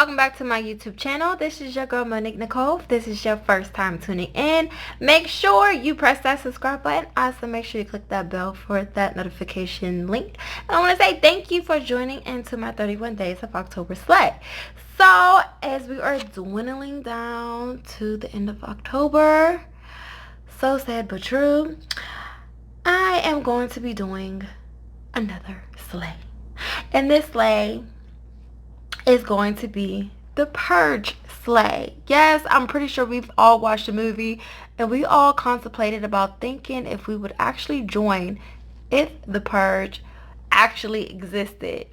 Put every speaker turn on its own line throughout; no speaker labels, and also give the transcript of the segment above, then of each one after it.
welcome back to my YouTube channel. This is your girl Monique Nicole. If this is your first time tuning in, make sure you press that subscribe button. Also make sure you click that bell for that notification link. And I want to say thank you for joining into my 31 days of October slay. So as we are dwindling down to the end of October, so sad but true, I am going to be doing another slay. And this slay is going to be the Purge slay. Yes, I'm pretty sure we've all watched the movie and we all contemplated about thinking if we would actually join if the Purge actually existed.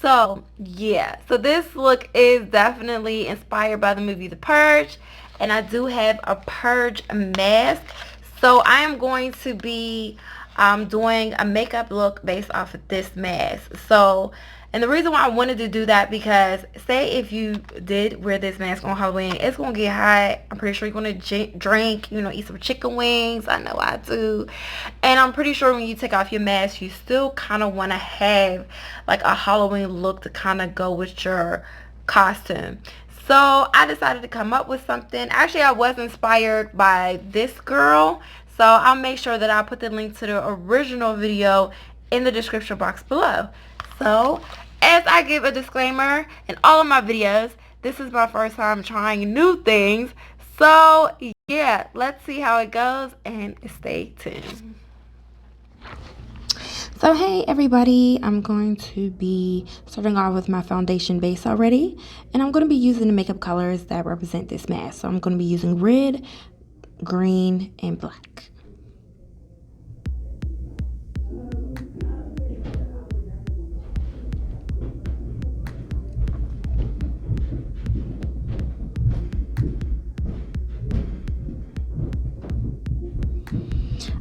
So yeah, so this look is definitely inspired by the movie The Purge, and I do have a Purge mask. So I am going to be doing a makeup look based off of this mask. So, and the reason why I wanted to do that, because say if you did wear this mask on Halloween, it's going to get hot. I'm pretty sure you're going to drink, eat some chicken wings. I know I do. And I'm pretty sure when you take off your mask, you still kind of want to have like a Halloween look to kind of go with your costume. So I decided to come up with something. Actually, I was inspired by this girl. So I'll make sure that I'll put the link to the original video in the description box below. So as I give a disclaimer in all of my videos, this is my first time trying new things. So yeah, let's see how it goes and stay tuned. So hey everybody, I'm going to be starting off with my foundation base already, and I'm going to be using the makeup colors that represent this mask. So I'm going to be using red, green, and black.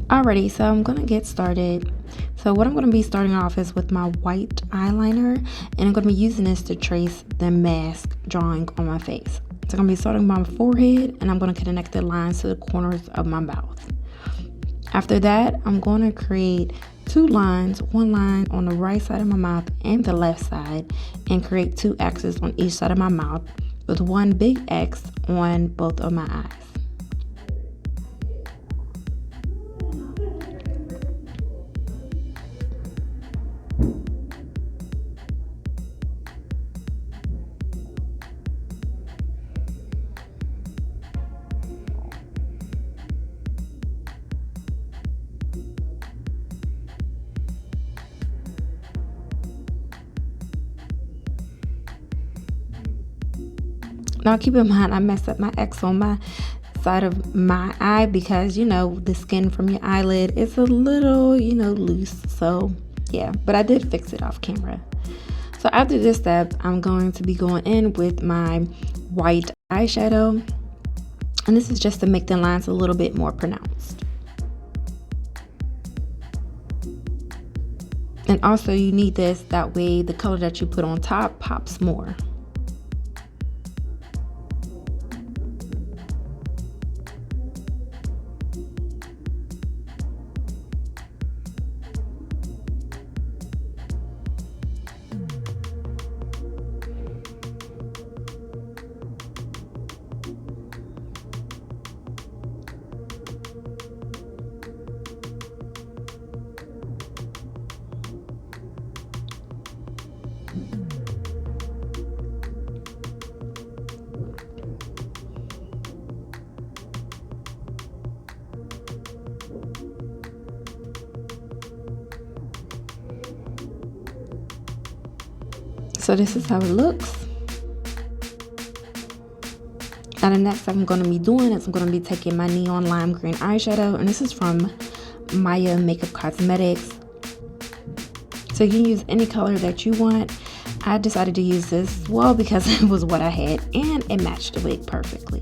Alrighty, so I'm gonna get started. So what I'm gonna be starting off is with my white eyeliner, and I'm gonna be using this to trace the mask drawing on my face. So I'm gonna be starting my forehead, and I'm gonna connect the lines to the corners of my mouth. After that, I'm gonna create two lines, one line on the right side of my mouth and the left side, and create two X's on each side of my mouth with one big X on both of my eyes. Now keep in mind, I messed up my X on my side of my eye because, the skin from your eyelid is a little, loose. So yeah, but I did fix it off camera. So after this step, I'm going to be going in with my white eyeshadow. And this is just to make the lines a little bit more pronounced. And also you need this, that way the color that you put on top pops more. So this is how it looks. Now the next thing I'm going to be doing is I'm going to be taking my neon lime green eyeshadow, and this is from Maya Makeup Cosmetics. So you can use any color that you want. I decided to use this, well, because it was what I had and it matched the wig perfectly.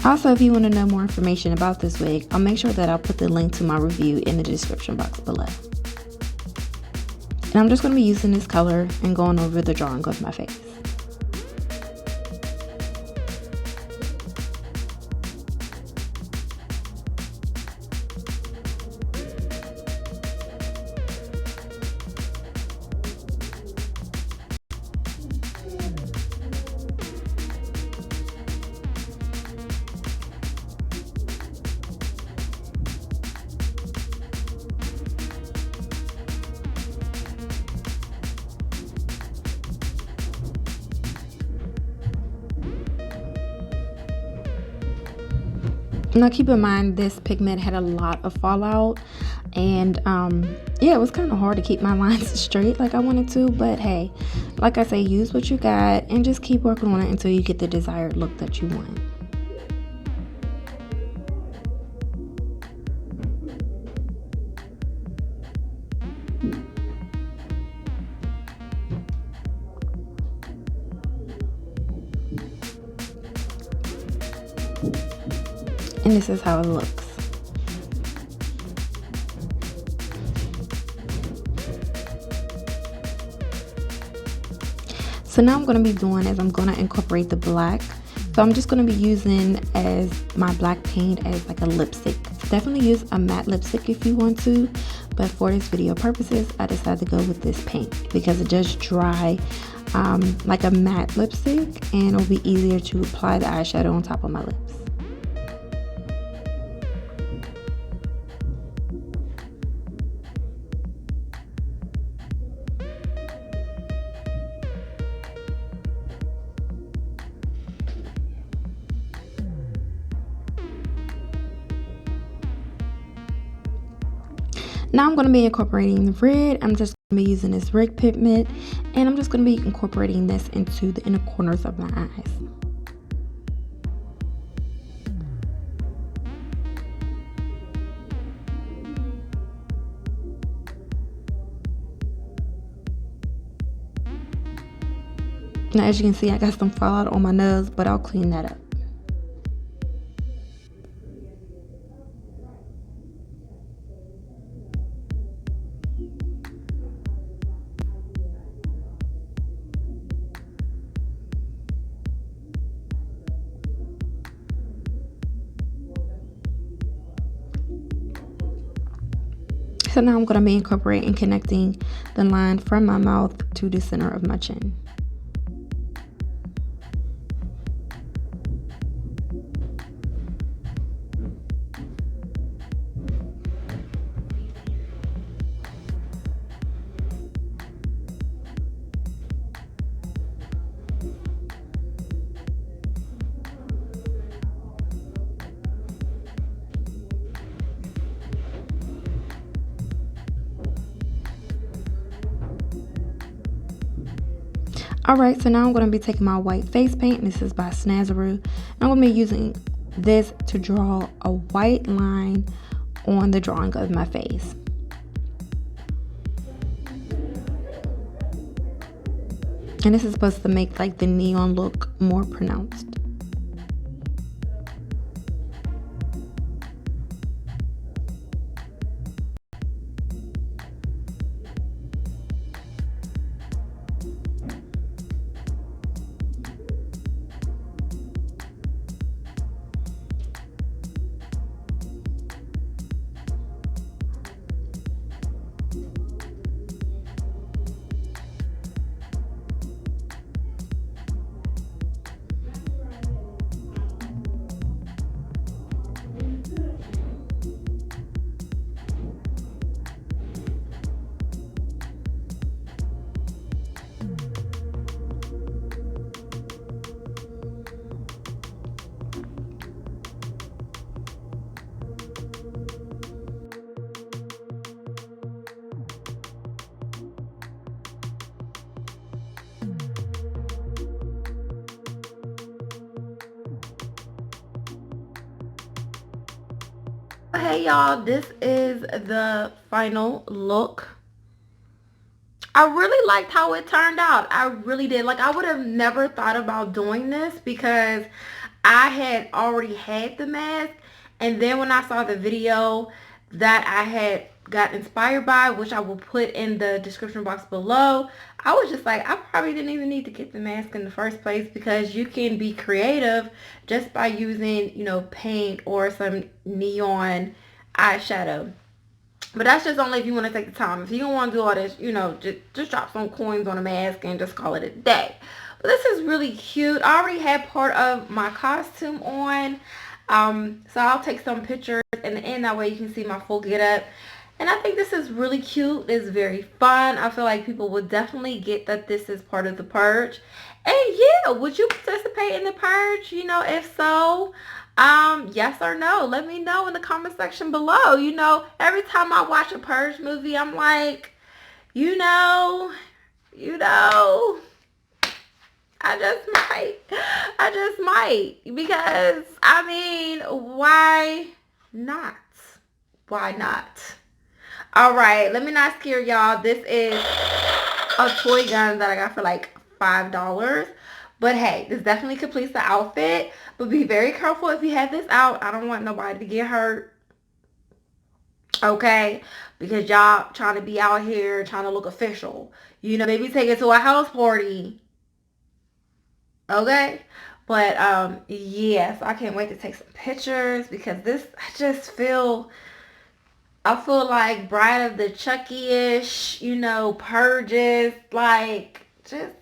Also, if you want to know more information about this wig, I'll make sure that I'll put the link to my review in the description box below. And I'm just going to be using this color and going over the drawing of my face. Now keep in mind this pigment had a lot of fallout, and yeah, it was kind of hard to keep my lines straight like I wanted to, but hey, like I say, use what you got and just keep working on it until you get the desired look that you want. And this is how it looks. So now I'm going to be doing is I'm going to incorporate the black. So I'm just going to be using as my black paint as like a lipstick. Definitely use a matte lipstick if you want to, but for this video purposes, I decided to go with this paint because it does dry like a matte lipstick, and it'll be easier to apply the eyeshadow on top of my lips. Now I'm going to be incorporating the red. I'm just going to be using this red pigment, and I'm just going to be incorporating this into the inner corners of my eyes. Now as you can see, I got some fallout on my nose, but I'll clean that up. So now I'm going to be incorporating and connecting the line from my mouth to the center of my chin. Alright, so now I'm going to be taking my white face paint. This is by Snazaroo. I'm going to be using this to draw a white line on the drawing of my face. And this is supposed to make like the neon look more pronounced. Hey y'all, this is the final look. I really liked how it turned out. I really did. Like, I would have never thought about doing this because I had already had the mask, and then when I saw the video that I had got inspired by, which I will put in the description box below, I was just like, I probably didn't even need to get the mask in the first place, because you can be creative just by using, you know, paint or some neon eyeshadow. But that's just only if you want to take the time. If you don't want to do all this, you know, just drop some coins on a mask and just call it a day. But this is really cute. I already had part of my costume on. So I'll take some pictures in the end. That way you can see my full getup. And I think this is really cute. It's very fun. I feel like people would definitely get that this is part of the Purge. And yeah, would you participate in the Purge? You know, if so, Yes or no? Let me know in the comment section below. You know, every time I watch a Purge movie, I'm like, you know, you know, I just might. I just might. Because, I mean, why not? Why not? All right, let me not scare y'all. This is a toy gun that I got for like $5. But hey, this definitely completes the outfit. But be very careful if you have this out. I don't want nobody to get hurt. Okay? Because y'all trying to be out here trying to look official. You know, maybe take it to a house party. Okay? But yes, I can't wait to take some pictures because this I feel like Bride of the Chucky-ish, you know, Purges, like, just,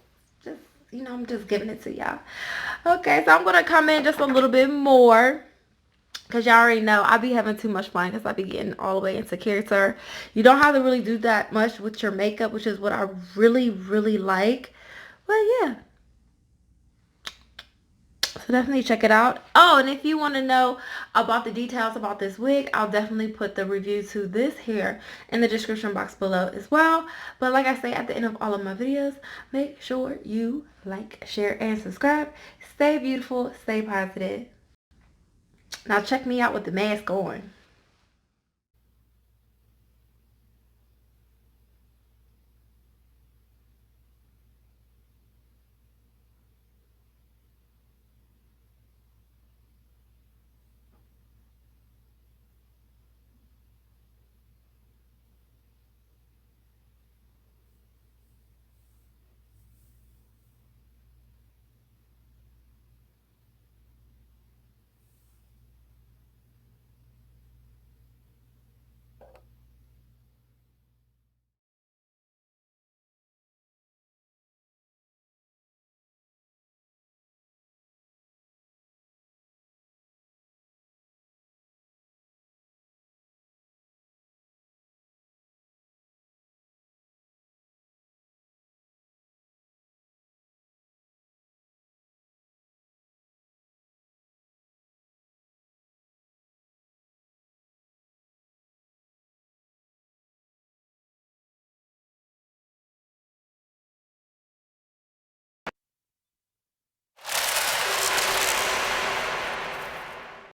you know, I'm just giving it to y'all. Okay, so I'm going to come in just a little bit more because y'all already know I be having too much fun because I be getting all the way into character. You don't have to really do that much with your makeup, which is what I really, really like. But yeah. So definitely check it out. Oh, and if you want to know about the details about this wig, I'll definitely put the review to this hair in the description box below as well. But like I say at the end of all of my videos, make sure you like, share, and subscribe. Stay beautiful, stay positive. Now check me out with the mask on.